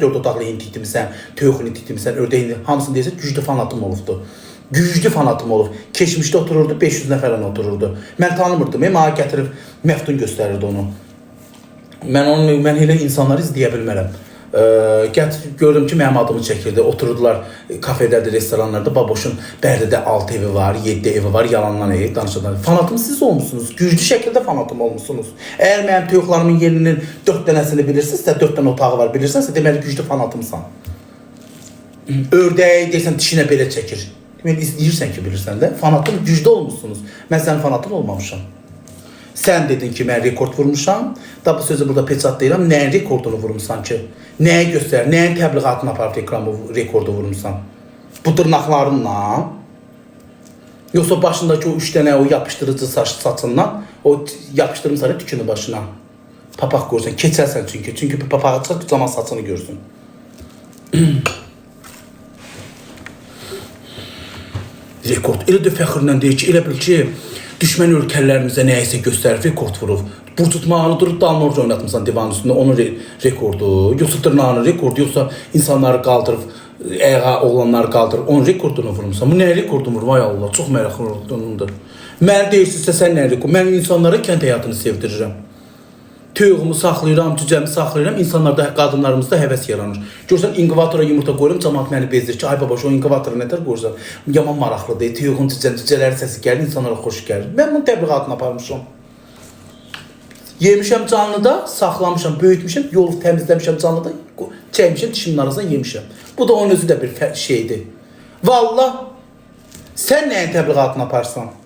4 otaqlı in tikdirmisən, toyuqunu tikdirmisən, ördəyini, hamısını deyəsən güclü fanatım olubdu. Güclü fanatım olub. Keçmişdə otururdu, 500 nəfərlə otururdu. Mən tanımırdım, mənə gətirib Məftun göstərirdi onu. Mən elə insanları izləyə bilmərəm. Gördüm ki, mənim adımı çəkirdi. Otururdular kafedədə, restoranlarda. Baboşun Bərdidə 6 evi var, 7 evi var, yalandan danışırlar. Fanatım siz olmuşsunuz. Güclü şəkildə fanatım olmuşsunuz. Əgər mənim toyuqlarımın yerinin 4 dənəsini bilirsinizsə, 4 dənə otağı var bilirsənsə, deməli güclü fanatımsan. Ördəyi deyirsən, dişinə belə çəkir. Deməli izləyirsən ki, bilirsən də. Fanatım güclü olmuşsunuz. Mən sənin fanatın olmamışam. Sən dedin ki, mən rekord vurmuşam. Da bu sözü burada peçatlayıram. Nəyin rekordunu vurmuşsan ki? Nəyi göstər? Nəyin təbliğatını aparıb rekordu vurmuşsan? Bu dırnaqlarınla? Yoxsa başındakı o 3 dənə o yapışdırıcı saçından o yapışdırmışsan tükünü başına. Papaq görsən, keçərsən çünki. Çünki bir papağı çıxır, zaman saçını görsün. Rekord. Elə də fəxrlə deyir ki, elə bil ki, düşmən ölkələrimizə nəyəsə göstərib, rekord vurub. Burtutmağını durub dalmorca oynatmışsan divanın üstündə, onun rekordu. Yoxsa dırnağının rekordu, yoxsa insanları qaldırıb, ayağa oğlanları qaldırıb, onun rekordunu vurmuşsan. Bu nə rekordunu vur? Vay Allah, çox maraqlıdır. Mən deyirsinizsə sən nə rekord? Mən insanlara kənd həyatını sevdirirəm. Toyuğumu saxlayıram, cücəmi saxlayıram, insanlarda, qadınlarımızda həvəs yaranır. Görsən, inkubatora yumurta qoyuram, cəmaat məni bezdir ki, ay babaş, o inkubatora nətər qoyursan? Yaman maraqlıdır, toyuğun cücələri səsi gəlir, insanlara xoş gəlir. Mən bunun təbliğatını aparmışam. Yemişəm canlıda, saxlamışam, böyütmüşəm, yolu təmizləmişəm canlıda, çəkmişəm, dişimin arasından yemişəm. Bu da onun özü də bir şeydir. Vallah, sən nəyin təbliğatını aparsan?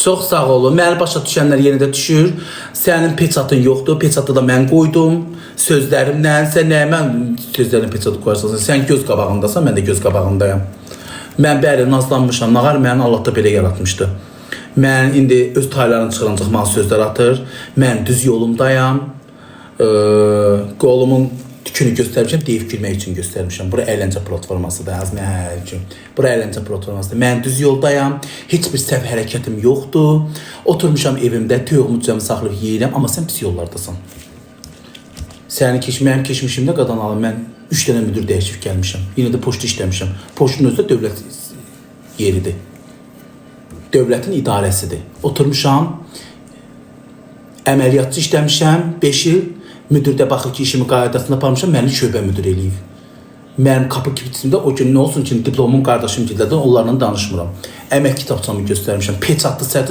Çox sağ olun. Məni başa düşənlər yenə də düşür. Sənin peçatın yoxdur. Peçatı da mən qoydum. Sözlərimlə. Sən nəyə mən sözlərin peçatı qoyarsan? Sən göz qabağındasan, mən də göz qabağındayam. Mən bəli, nazlanmışam. Nağar məni Allah da belə yaratmışdı. Mən indi öz taylarını çıxıracaq mənə sözlər atır. Mən düz yolumdayam. Qolumun tükünü göstərmişəm, deyib gülmək üçün göstərmişəm. Bura əyləncə platformasıdır, azmə üçün. Bura əyləncə platformasıdır. Mən düz yoldayam, heç bir səhv hərəkətim yoxdur. Oturmuşam evimdə, toyuğumu cəmi saxlayıb yeyirəm, amma sən pis yollardasan. Mənim keçmişimdə qadan alım, mən 3 dənə müdür dəyişib gəlmişəm. Yenə də poçtu işləmişəm. Poçtun özü də dövlət yeridir. Dövlətin idarəsidir. Oturmuşam, əməliyyatçı işləmişəm, 5 il. Müdürdə baxır ki, işimi qaydasında aparmışam, məni şöbə müdür eləyib. Mənim qapı kibitimdə o gün nə olsun ki, diplomum qardaşım gildədir, onlarla danışmıram. Əmək kitabçamı göstərmişəm, peçatlı sərdə